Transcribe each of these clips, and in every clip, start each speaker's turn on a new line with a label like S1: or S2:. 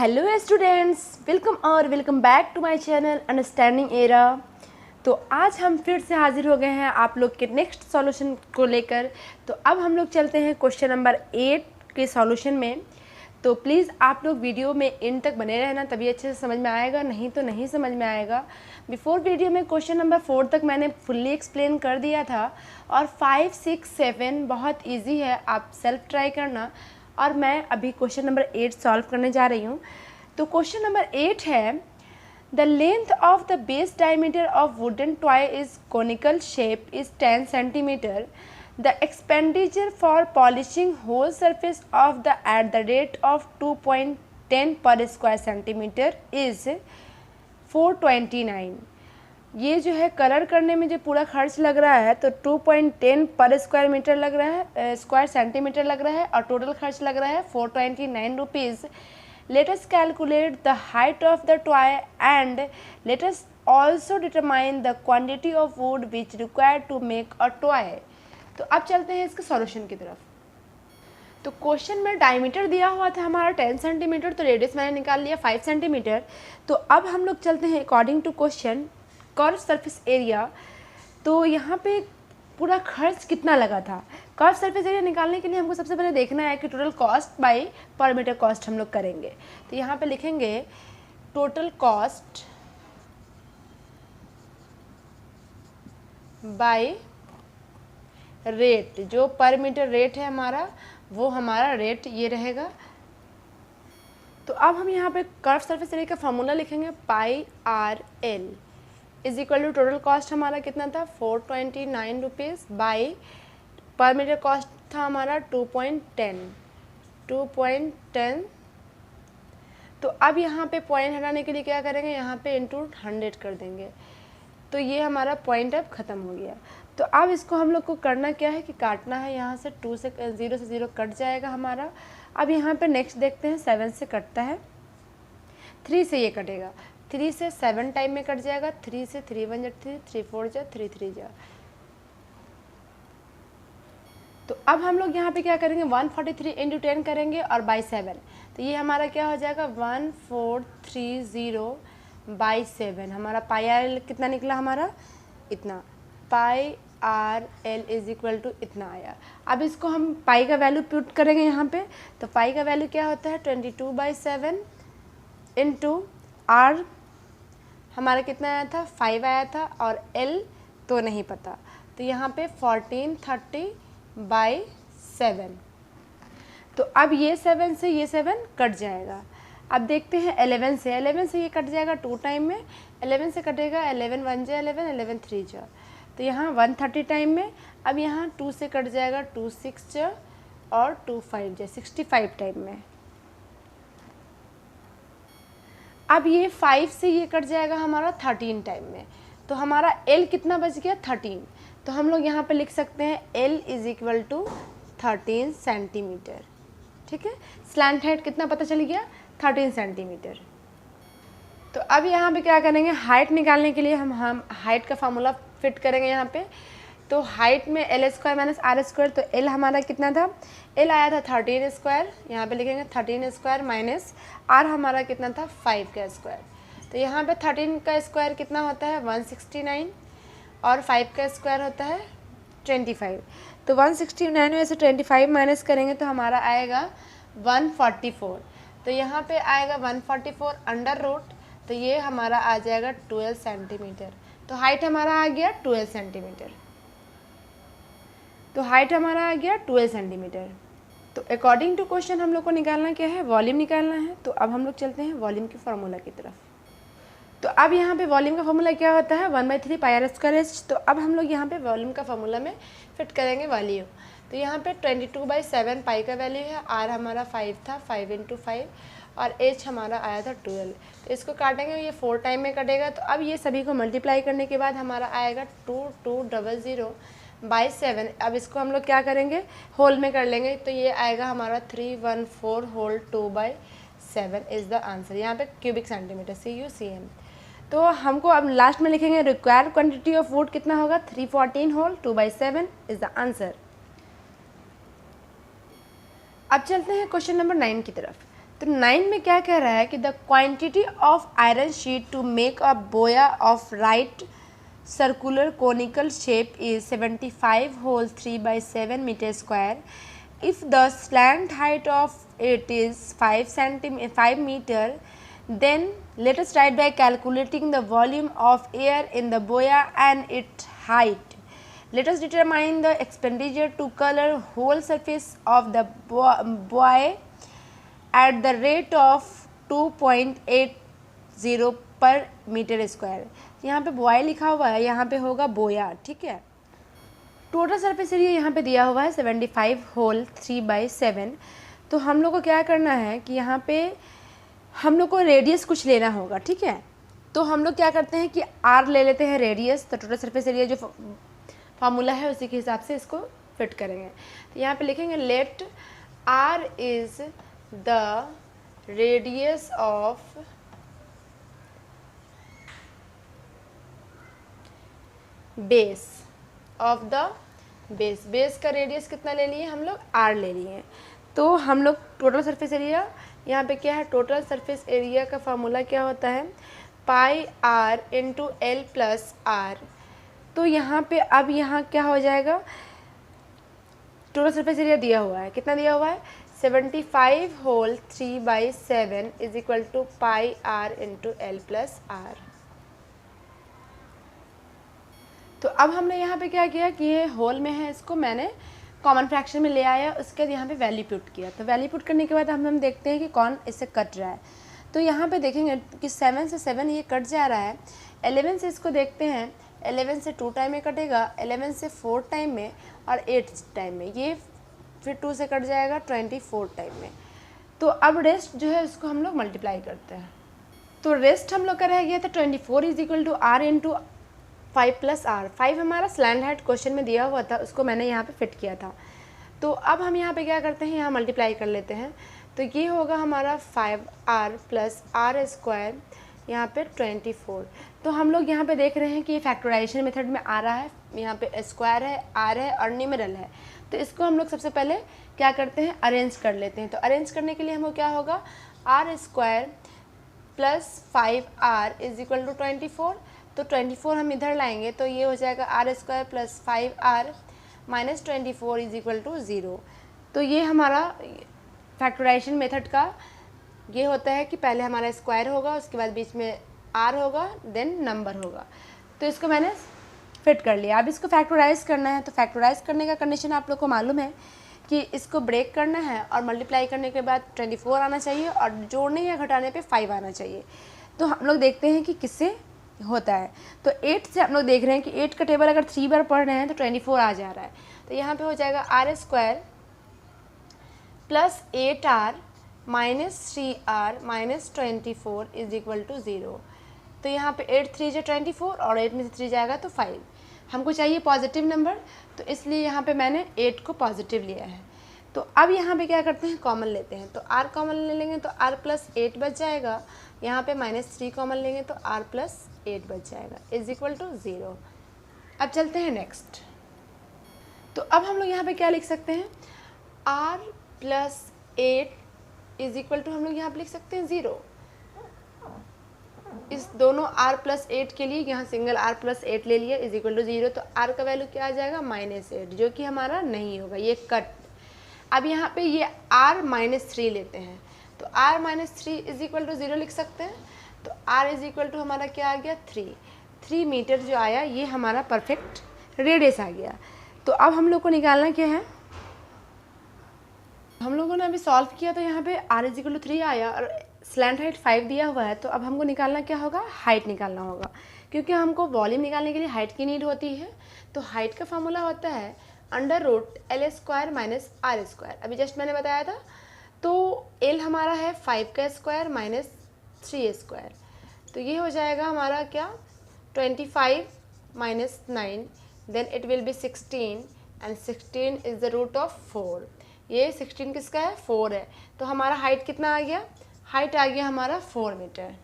S1: Hello students, welcome back to my channel understanding era. तो आज हम फिर से हाजिर हो गए हैं आप लोग के नेक्स्ट सॉल्यूशन को लेकर। तो अब हम लोग चलते हैं क्वेश्चन नंबर 8 के सॉल्यूशन में। तो प्लीज़ आप लोग वीडियो में एंड तक बने रहना, तभी अच्छे से समझ में आएगा, नहीं तो नहीं समझ में आएगा। बिफोर वीडियो में क्वेश्चन नंबर 4 तक मैंने फुल्ली एक्सप्लेन कर दिया था और 5, 6, 7 बहुत ईजी है, आप सेल्फ ट्राई करना। और मैं अभी क्वेश्चन नंबर 8 सॉल्व करने जा रही हूँ। तो क्वेश्चन नंबर 8 है, the length of the base diameter of wooden toy is conical shape is 10 centimetre. The expenditure for polishing whole surface of the at the rate of 2.10 per square centimetre is 429। ये जो है colour करने में जो पूरा खर्च लग रहा है तो 2.10 पर स्क्वायर मीटर लग रहा है, स्क्वायर सेंटीमीटर लग रहा है, और टोटल खर्च लग रहा है 429 rupees. Let us calculate the height of the toy and let us also determine the quantity of wood which required to make a toy. तो अब चलते हैं इसके सॉल्यूशन की तरफ। तो क्वेश्चन में डायमीटर दिया हुआ था हमारा 10 सेंटीमीटर, तो रेडियस मैंने निकाल लिया 5 सेंटीमीटर। तो अब हम लोग चलते हैं according to question curve surface area. तो यहाँ पे पूरा खर्च कितना लगा था, कर्व सरफेस एरिया निकालने के लिए हमको सबसे पहले देखना है कि total cost by per metre cost हम लोग करेंगे। तो यहाँ पे लिखेंगे टोटल कॉस्ट बाई रेट, जो पर मीटर रेट है हमारा वो हमारा रेट ये रहेगा। तो अब हम यहाँ पे कर्व सरफेस एरिया का फॉर्मूला लिखेंगे, pi R L is equal to total cost हमारा कितना था 429 rupees by per metre cost था हमारा 2.10। तो अब यहाँ पे पॉइंट हटाने के लिए क्या करेंगे, यहाँ पे इंटू 100 कर देंगे। तो ये हमारा पॉइंट अब ख़त्म हो गया। तो अब इसको हम लोग को करना क्या है कि काटना है, यहाँ से 0 से 0 कट जाएगा हमारा। अब यहाँ पे नेक्स्ट देखते हैं, 7 से कटता है, 3 से ये कटेगा, 3 से 7 टाइम में कट जाएगा, 3 से 3 1 जा 3, 3 4 जा 3 3 जा। तो अब हम लोग यहाँ पे क्या करेंगे, 143 इंटू 10 करेंगे और बाई 7। तो ये हमारा क्या हो जाएगा 1430 बाई 7। हमारा पाई आर एल कितना निकला हमारा, इतना। Pi R L is equal to इतना आया। अब इसको हम पाई का वैल्यू पुट करेंगे यहाँ पे। तो पाई का वैल्यू क्या होता है 22/7 इंटू आर हमारा कितना आया था 5 आया था, और एल तो नहीं पता। तो यहाँ पे 1430/7। तो अब ये 7 से ये 7 कट जाएगा। अब देखते हैं 11 से ये कट जाएगा 2 टाइम में, 11 से कटेगा 11 1 जा 11, 11 3 जा। तो यहाँ 130 टाइम में। अब यहाँ 2 से कट जाएगा 2 6 जा और 2 5 जा, 65 टाइम में। अब ये 5 से ये कट जाएगा हमारा 13 टाइम में। तो हमारा L कितना बच गया 13। तो हम लोग यहाँ पे लिख सकते हैं L is equal to 13 centimetre. ठीक है, स्लैंट हाइट कितना पता चल गया 13 सेंटीमीटर। तो अब यहाँ पे क्या करेंगे, हाइट निकालने के लिए हम हाइट का फार्मूला फिट करेंगे यहाँ पे। तो हाइट में L square minus R square, तो एल हमारा कितना था, एल आया था 13 स्क्वायर, यहाँ पे लिखेंगे 13 स्क्वायर माइनस आर हमारा कितना था 5 का स्क्वायर। तो यहाँ पे 13 का स्क्वायर कितना होता है 169 और 5 का स्क्वायर होता है 25। तो 169 में से 25 माइनस करेंगे तो हमारा आएगा 144। तो यहाँ पे आएगा 144 अंडर रूट, तो ये हमारा आ जाएगा 12 सेंटीमीटर। तो हाइट हमारा आ गया 12 सेंटीमीटर। तो हाइट हमारा आ गया 12 सेंटीमीटर। तो अकॉर्डिंग टू क्वेश्चन हम लोग को निकालना क्या है, वॉल्यूम निकालना है। तो अब हम लोग चलते हैं वॉल्यूम के फार्मूला की तरफ। तो अब यहाँ पे वॉल्यूम का फार्मूला क्या होता है 1/3 पाई आर स्क्वायर एच। तो अब हम लोग यहाँ पे वॉल्यूम का फार्मूला में फिट करेंगे वॉल्यूम। तो यहाँ पे 22/7 पाई का वैल्यू है, आर हमारा 5 था, 5 × 5, और एच हमारा आया था 12। तो इसको काटेंगे, ये 4 टाइम में कटेगा। तो अब ये सभी को मल्टीप्लाई करने के बाद हमारा आएगा 2200/7। अब इसको हम लोग क्या करेंगे, होल में कर लेंगे। तो ये आएगा हमारा 314 होल 2/7 इज़ द आंसर। यहाँ पे क्यूबिक सेंटीमीटर CUCM। तो हमको अब लास्ट में लिखेंगे रिक्वायर्ड क्वांटिटी ऑफ वुड कितना होगा 314 होल 2/7 इज़ द आंसर। अब चलते हैं क्वेश्चन नंबर 9 की तरफ। तो 9 में क्या कह रहा है कि the quantity of iron sheet to make a buoy of right circular conical shape is 75 whole 3/7 metre square. If the slant height of it is 5 meter, then let us write by calculating the volume of air in the boya and its height. Let us determine the expenditure to color whole surface of the boya at the rate of 2.80 per meter square. यहाँ पे बोया लिखा हुआ है, यहाँ पे होगा बोया. ठीक है. टोटल सरफेस एरिया यहाँ पे दिया हुआ है 75 होल 3/7. तो हम लोग को क्या करना है कि यहाँ पे हम लोग को रेडियस कुछ लेना होगा. ठीक है. तो हम लोग क्या करते हैं कि आर ले लेते हैं रेडियस. तो टोटल सरफेस एरिया जो फार्मूला है उसी के हिसाब से इसको फिट करेंगे. तो यहाँ पे लिखेंगे let R is the radius of base of the base. Base का रेडियस कितना ले लिए हम लोग? आर ले लिए. तो हम लोग टोटल सरफेस एरिया यहाँ पे क्या है, टोटल सरफेस एरिया का फार्मूला क्या होता है, pi R into L plus R. तो यहाँ पे अब यहाँ क्या हो जाएगा, टोटल सरफेस एरिया दिया हुआ है, कितना दिया हुआ है 75 whole 3/7 is equal to pi R into L plus R. तो अब हमने यहाँ पे क्या किया कि ये होल में है, इसको मैंने कॉमन फ्रैक्शन में ले आया, उसके बाद यहाँ पे वैल्यू पुट किया. तो वैल्यू पुट करने के बाद हम देखते हैं कि कौन इससे कट रहा है. तो यहाँ पे देखेंगे कि 7 से 7 ये कट जा रहा है. 11 से इसको देखते हैं, 11 से 2 टाइम में कटेगा, 11 से 4 टाइम में और 8 टाइम में. ये फिर 2 से कट जाएगा 24 टाइम में. तो अब रेस्ट जो है उसको हम लोग मल्टीप्लाई करते हैं. तो रेस्ट हम लोग का रह गया था 24 is equal to R into 5 plus R. 5 हमारा स्लैंड हाइट क्वेश्चन में दिया हुआ था, उसको मैंने यहाँ पे फिट किया था. तो अब हम यहाँ पे क्या करते हैं, यहाँ मल्टीप्लाई कर लेते हैं. तो ये होगा हमारा 5r प्लस आर स्क्वायर, यहाँ पे 24. तो हम लोग यहाँ पे देख रहे हैं कि ये फैक्टराइजेशन मेथड में आ रहा है. यहाँ पे स्क्वायर है, आर है और न्यूमेरल है. तो इसको हम लोग सबसे पहले क्या करते हैं, अरेंज कर लेते हैं. तो अरेंज करने के लिए हमको क्या होगा, R square plus 5r is equal to 24. तो 24 हम इधर लाएंगे तो ये हो जाएगा R square plus 5r minus 24 is equal to 0. तो ये हमारा फैक्टराइजेशन मेथड का ये होता है कि पहले हमारा स्क्वायर होगा, उसके बाद बीच में r होगा, देन नंबर होगा. तो इसको मैंने फिट कर लिया. अब इसको फैक्टराइज करना है. तो फैक्टराइज करने का कंडीशन आप लोग को मालूम है कि इसको ब्रेक करना है और मल्टीप्लाई करने के बाद 24 आना चाहिए और जोड़ने या घटाने पे 5 आना चाहिए. तो हम लोग देखते हैं कि किससे होता है. तो 8 से हम लोग देख रहे हैं कि 8 का टेबल अगर 3 बार पढ़ रहे हैं तो 24 आ जा रहा है. तो यहाँ पे हो जाएगा R square plus 8r minus 3r minus 24 is equal to 0. तो यहाँ पे 8 3 जो 24 और 8 में से 3 जाएगा तो 5. हमको चाहिए पॉजिटिव नंबर, तो इसलिए यहाँ पे मैंने 8 को पॉजिटिव लिया है. तो अब यहाँ पे क्या करते हैं, कॉमन लेते हैं. तो r कॉमन ले लेंगे तो r प्लस 8 बच जाएगा. यहाँ पे माइनस 3 कॉमन लेंगे तो r प्लस 8 बच जाएगा इज इक्वल टू 0. अब चलते हैं नेक्स्ट. तो अब हम लोग यहाँ पे क्या लिख सकते हैं, r plus 8 is equal to हम लोग यहाँ पे लिख सकते हैं 0. इस दोनों r प्लस 8 के लिए यहाँ सिंगल r प्लस 8 ले लिया इज इक्वल टू 0. तो r का वैल्यू क्या आ जाएगा, -8, जो कि हमारा नहीं होगा, ये कट. अब यहाँ पे ये r -3 लेते हैं. तो r -3 इज इक्वल टू 0 लिख सकते हैं. तो r इज इक्वल टू हमारा क्या आ गया 3 मीटर जो आया, ये हमारा परफेक्ट रेडियस आ गया. तो अब हम लोग को निकालना क्या है, हम लोगों ने अभी सॉल्व किया तो यहाँ पे r इज इक्वल टू 3 आया और स्लैंट हाइट 5 दिया हुआ है. तो अब हमको निकालना क्या होगा, हाइट निकालना होगा, क्योंकि हमको वॉल्यूम निकालने के लिए हाइट की नीड होती है. तो हाइट का फार्मूला होता है under root L square minus R square. अभी जस्ट मैंने बताया था. तो एल हमारा है 5 का स्क्वायर माइनस 3 स्क्वायर. तो ये हो जाएगा हमारा क्या, 25 minus 9, then it will be 16 and 16 is the root of 4. ये 16 किसका है, 4 है. तो हमारा हाइट कितना आ गया, हाइट आ गया हमारा 4 मीटर.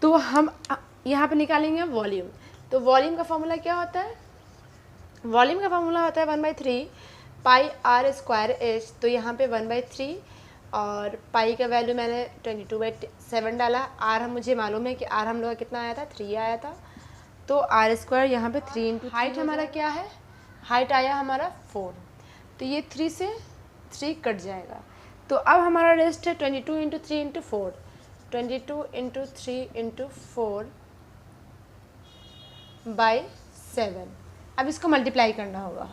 S1: तो हम यहाँ पे निकालेंगे वॉल्यूम. तो वॉल्यूम का फॉर्मूला क्या होता है, वॉल्यूम का फॉर्मूला होता है 1/3 पाई आर स्क्वायर एच, तो यहाँ पे 1/3 और पाई का वैल्यू मैंने 22/7 डाला। आर मुझे मालूम है कि आर हम लोग का कितना आया था, 3 आया था, तो आर स्क्वायर यहाँ पे 3 इंटू हाइट हमारा क्या है, हाइट आया हमारा 4, तो ये 3 से 3 कट जाएगा। तो अब हमारा रेस्ट है 22 into 3 into 4, 22 into 3 into 4 by 7। अब इसको मल्टीप्लाई करना होगा,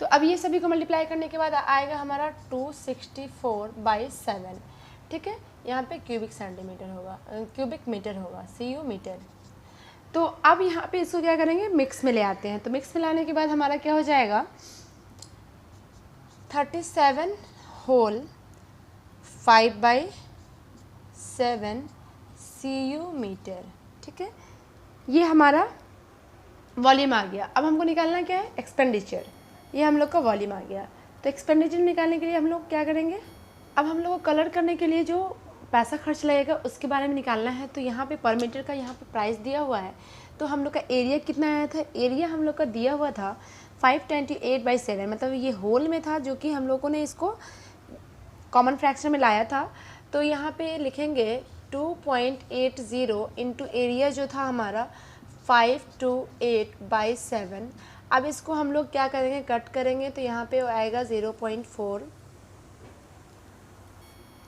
S1: तो अब ये सभी को मल्टीप्लाई करने के बाद आएगा हमारा 264/7, ठीक है। यहाँ पे क्यूबिक सेंटीमीटर होगा, क्यूबिक मीटर होगा, CU मीटर। तो अब यहाँ पे इसको क्या करेंगे, मिक्स में ले आते हैं। तो मिक्स में लाने के बाद हमारा क्या हो जाएगा, 37 होल 5/7 CU मीटर, ठीक है। ये हमारा वॉल्यूम आ गया। अब हमको निकालना क्या है, एक्सपेंडिचर। ये हम लोग का वॉल्यूम आ गया। तो एक्सपेंडिचर निकालने के लिए हम लोग क्या करेंगे, अब हम लोग को कलर करने के लिए जो पैसा खर्च लगेगा उसके बारे में निकालना है। तो यहाँ पे पर मीटर का यहाँ पे प्राइस दिया हुआ है। तो हम लोग का एरिया कितना आया था, एरिया हम लोग का दिया हुआ था 528/7, मतलब ये होल में था, जो कि हम लोगों ने इसको कॉमन फ्रैक्शन में लाया था। तो यहाँ पे लिखेंगे 2.80 इंटू एरिया जो था हमारा 528/7। अब इसको हम लोग क्या करेंगे, कट करेंगे, तो यहाँ पे आएगा 0.4।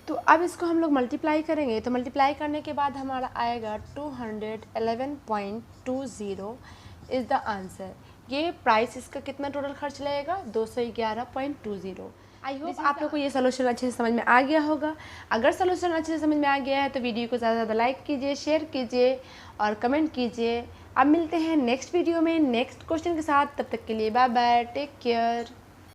S1: तो अब इसको हम लोग मल्टीप्लाई करेंगे, तो मल्टीप्लाई करने के बाद हमारा आएगा 211.20 इज़ द आंसर। ये प्राइस इसका कितना टोटल खर्च लगेगा, 211.20। आई होप आप लोग को ये सोल्यूशन अच्छे से समझ में आ गया होगा। अगर सोल्यूशन अच्छे से समझ में आ गया है तो वीडियो को ज़्यादा से ज़्यादा लाइक कीजिए, शेयर कीजिए और कमेंट कीजिए। अब मिलते हैं नेक्स्ट वीडियो में नेक्स्ट क्वेश्चन के साथ। तब तक के लिए बाय बाय, टेक केयर।